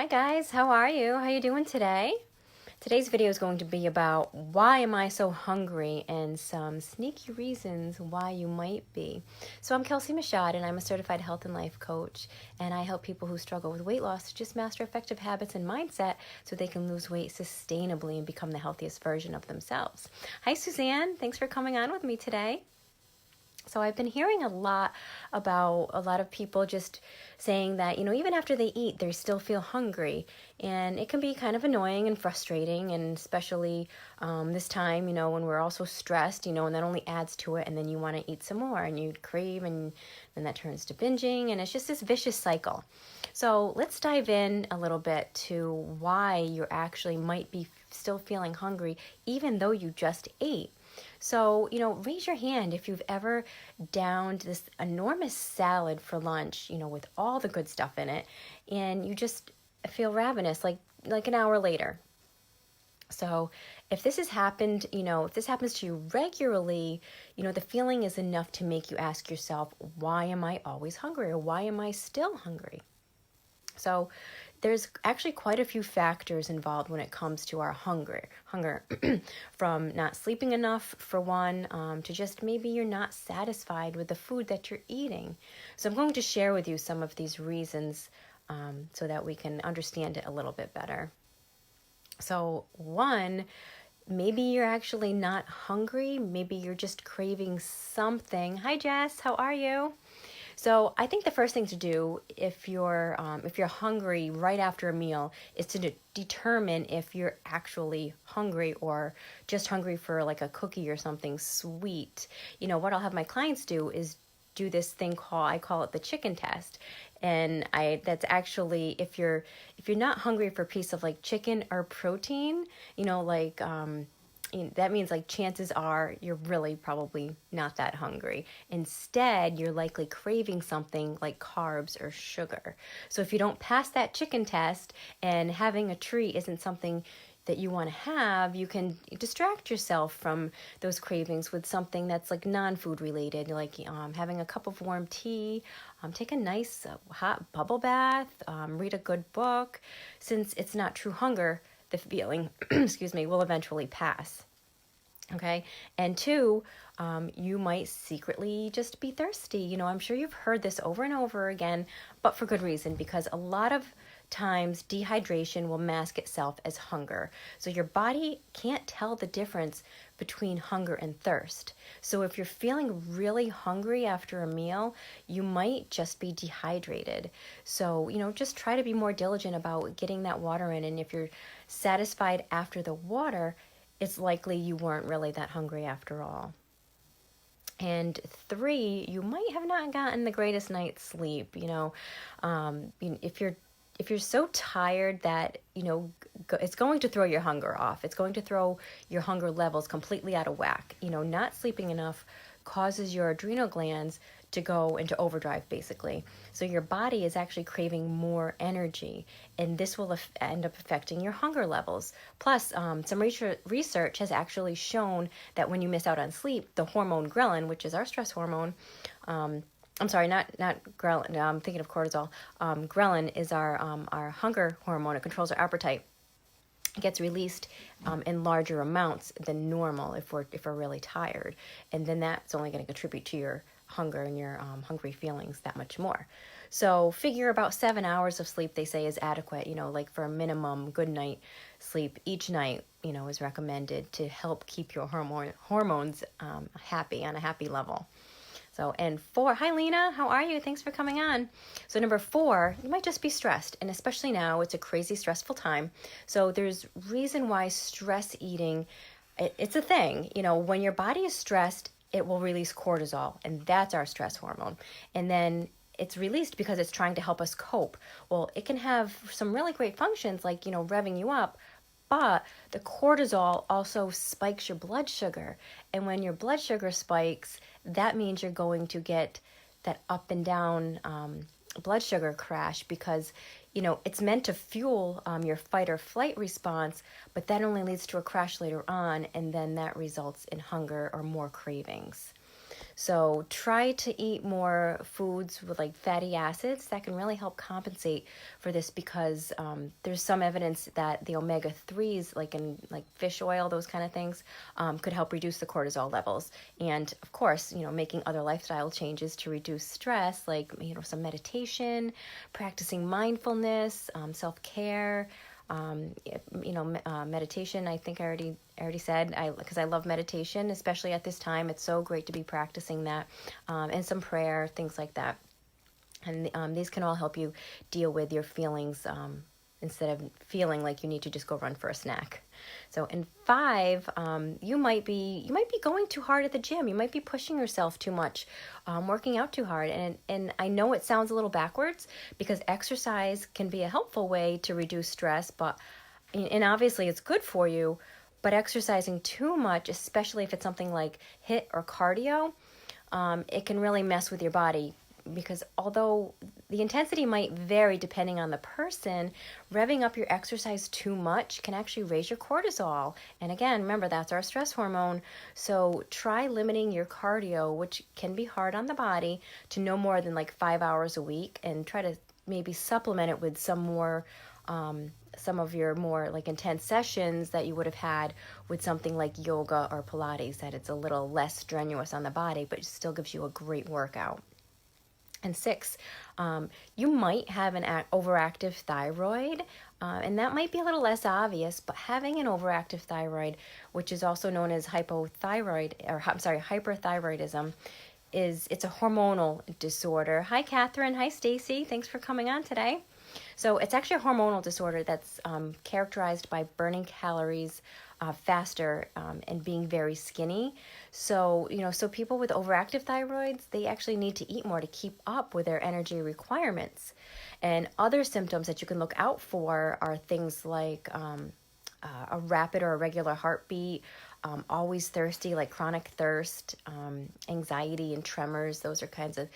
Hi guys, how are you? How you doing today? Today's video is going to be about why am I so hungry and some sneaky reasons why you might be. So I'm Kelsey Mashad and I'm a certified health and life coach, and I help people who struggle with weight loss to just master effective habits and mindset so they can lose weight sustainably and become the healthiest version of themselves. Hi Suzanne, thanks for coming on with me today. So I've been hearing a lot about a lot of people just saying that, even after they eat, they still feel hungry. And it can be kind of annoying and frustrating, and especially this time, when we're also stressed, and that only adds to it. And then you want to eat some more and you crave, and then that turns to binging. And it's just this vicious cycle. So let's dive in a little bit to why you actually might be still feeling hungry, even though you just ate. So, raise your hand if you've ever downed this enormous salad for lunch, with all the good stuff in it, and you just feel ravenous like an hour later. So if this has happened, if this happens to you regularly, the feeling is enough to make you ask yourself, why am I always hungry, or why am I still hungry? So there's actually quite a few factors involved when it comes to our hunger from not sleeping enough for one, to just maybe you're not satisfied with the food that you're eating. So I'm going to share with you some of these reasons so that we can understand it a little bit better. So one, maybe you're actually not hungry. Maybe you're just craving something. Hi Jess, how are you? So I think the first thing to do if you're hungry right after a meal is to determine if you're actually hungry or just hungry for like a cookie or something sweet. What I'll have my clients do is do this thing I call it the chicken test. And that's actually if you're not hungry for a piece of like chicken or protein, that means like chances are you're really probably not that hungry. Instead, you're likely craving something like carbs or sugar. So if you don't pass that chicken test and having a treat isn't something that you want to have, you can distract yourself from those cravings with something that's like non-food related, like having a cup of warm tea, take a nice hot bubble bath, read a good book. Since it's not true hunger, the feeling, excuse me, will eventually pass. Okay. And two, you might secretly just be thirsty. I'm sure you've heard this over and over again, but for good reason, because a lot of times dehydration will mask itself as hunger. So your body can't tell the difference between hunger and thirst. So if you're feeling really hungry after a meal, you might just be dehydrated. So, just try to be more diligent about getting that water in. And if you're satisfied after the water, it's likely you weren't really that hungry after all. And three, you might have not gotten the greatest night's sleep. If you're so tired that it's going to throw your hunger off. It's going to throw your hunger levels completely out of whack. Not sleeping enough causes your adrenal glands to go into overdrive, basically. So your body is actually craving more energy, and this will end up affecting your hunger levels. Plus, some research has actually shown that when you miss out on sleep, the hormone ghrelin, which is our stress hormone, I'm sorry, not ghrelin. I'm thinking of cortisol. Ghrelin is our hunger hormone. It controls our appetite. It gets released in larger amounts than normal if we're really tired, and then that's only going to contribute to your hunger and your hungry feelings that much more. So figure about 7 hours of sleep, they say, is adequate. Like for a minimum good night sleep each night, is recommended to help keep your hormones happy, on a happy level. So, and four, hi Lena, how are you? Thanks for coming on. So number four, you might just be stressed, and especially now, it's a crazy stressful time. So there's reason why stress eating, it's a thing. When your body is stressed, it will release cortisol, and that's our stress hormone. And then it's released because it's trying to help us cope. Well, it can have some really great functions like, revving you up, but the cortisol also spikes your blood sugar. And when your blood sugar spikes, that means you're going to get that up and down blood sugar crash because, it's meant to fuel your fight or flight response, but that only leads to a crash later on, and then that results in hunger or more cravings. So try to eat more foods with like fatty acids that can really help compensate for this, because there's some evidence that the omega-3s, like in like fish oil, those kind of things, could help reduce the cortisol levels. And of course, making other lifestyle changes to reduce stress, like, some meditation, practicing mindfulness, self-care, meditation. I think I already said, because I love meditation, especially at this time. It's so great to be practicing that, and some prayer, things like that. And these can all help you deal with your feelings, instead of feeling like you need to just go run for a snack. So in 5, you might be going too hard at the gym. You might be pushing yourself too much, working out too hard. And I know it sounds a little backwards, because exercise can be a helpful way to reduce stress, and obviously it's good for you. But exercising too much, especially if it's something like HIIT or cardio, it can really mess with your body, because although the intensity might vary depending on the person, revving up your exercise too much can actually raise your cortisol. And again, remember, that's our stress hormone. So try limiting your cardio, which can be hard on the body, to no more than like 5 hours a week, and try to maybe supplement it with some of your more like intense sessions that you would have had with something like yoga or Pilates, that it's a little less strenuous on the body, but it still gives you a great workout. And 6, you might have an overactive thyroid, and that might be a little less obvious, but having an overactive thyroid, which is also known as hyperthyroidism, it's a hormonal disorder. Hi, Catherine. Hi, Stacy. Thanks for coming on today. So it's actually a hormonal disorder that's characterized by burning calories faster, and being very skinny. So, so people with overactive thyroids, they actually need to eat more to keep up with their energy requirements. And other symptoms that you can look out for are things like a rapid or irregular heartbeat, always thirsty, like chronic thirst, anxiety and tremors. Those are kinds of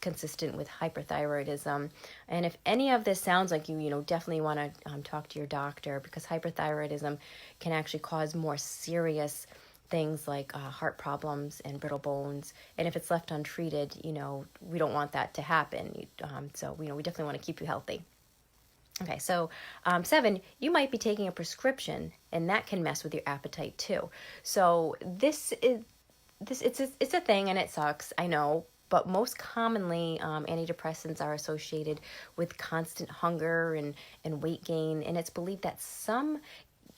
consistent with hyperthyroidism. And if any of this sounds like you, definitely want to talk to your doctor, because hyperthyroidism can actually cause more serious things like heart problems and brittle bones. And if it's left untreated, we don't want that to happen. So we definitely want to keep you healthy. Okay, so 7, you might be taking a prescription, and that can mess with your appetite too. So it's a thing, and it sucks, I know. But most commonly, antidepressants are associated with constant hunger and weight gain. And it's believed that some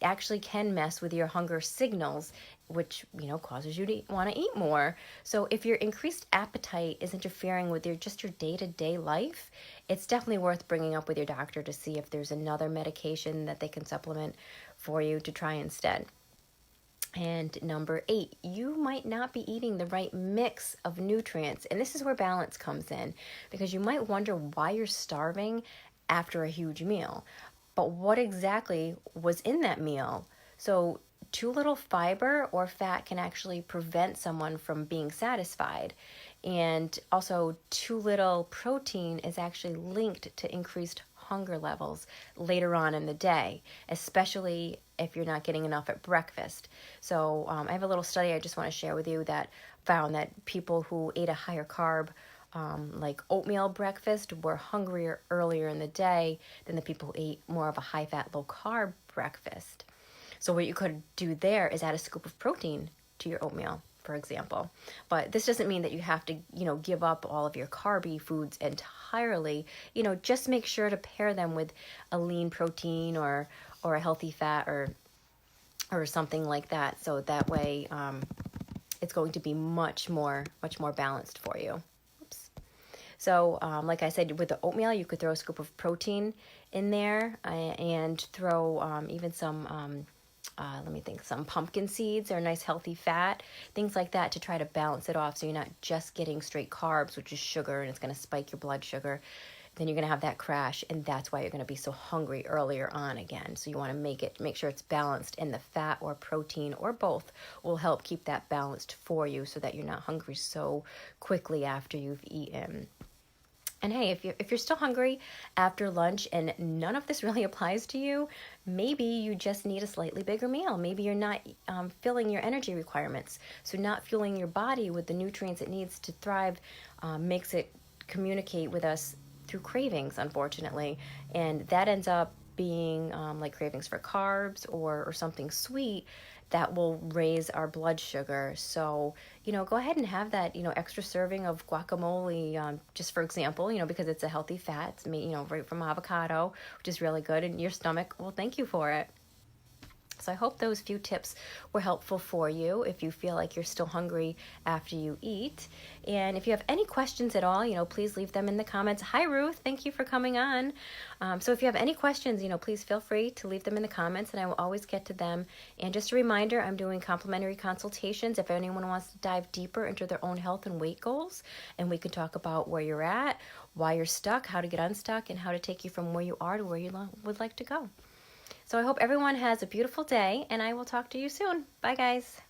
actually can mess with your hunger signals, which, causes you to want to eat more. So if your increased appetite is interfering with your day-to-day life, it's definitely worth bringing up with your doctor to see if there's another medication that they can supplement for you to try instead. And number 8, you might not be eating the right mix of nutrients. And this is where balance comes in, because you might wonder why you're starving after a huge meal. But what exactly was in that meal? So too little fiber or fat can actually prevent someone from being satisfied. And also, too little protein is actually linked to increased hunger levels later on in the day, especially if you're not getting enough at breakfast. So I have a little study I just want to share with you that found that people who ate a higher carb, like oatmeal breakfast, were hungrier earlier in the day than the people who ate more of a high-fat, low-carb breakfast. So what you could do there is add a scoop of protein to your oatmeal, for example. But this doesn't mean that you have to, give up all of your carby foods entirely. Just make sure to pair them with a lean protein or a healthy fat or something like that. So that way, it's going to be much more balanced for you. Oops. So, like I said, with the oatmeal, you could throw a scoop of protein in there, and throw even some some pumpkin seeds or nice healthy fat, things like that, to try to balance it off, so you're not just getting straight carbs, which is sugar, and it's going to spike your blood sugar. Then you're going to have that crash, and that's why you're going to be so hungry earlier on again. So you want to make sure it's balanced, and the fat or protein or both will help keep that balanced for you, so that you're not hungry so quickly after you've eaten. And hey, if you're still hungry after lunch and none of this really applies to you, maybe you just need a slightly bigger meal. Maybe you're not filling your energy requirements. So not fueling your body with the nutrients it needs to thrive makes it communicate with us through cravings, unfortunately. And that ends up being like cravings for carbs or something sweet that will raise our blood sugar. So, go ahead and have that, extra serving of guacamole, just for example, because it's a healthy fat. It's made, right from avocado, which is really good. And your stomach will thank you for it. So I hope those few tips were helpful for you if you feel like you're still hungry after you eat. And if you have any questions at all, please leave them in the comments. Hi, Ruth. Thank you for coming on. So if you have any questions, please feel free to leave them in the comments and I will always get to them. And just a reminder, I'm doing complimentary consultations if anyone wants to dive deeper into their own health and weight goals. And we can talk about where you're at, why you're stuck, how to get unstuck, and how to take you from where you are to where you would like to go. So I hope everyone has a beautiful day, and I will talk to you soon. Bye, guys.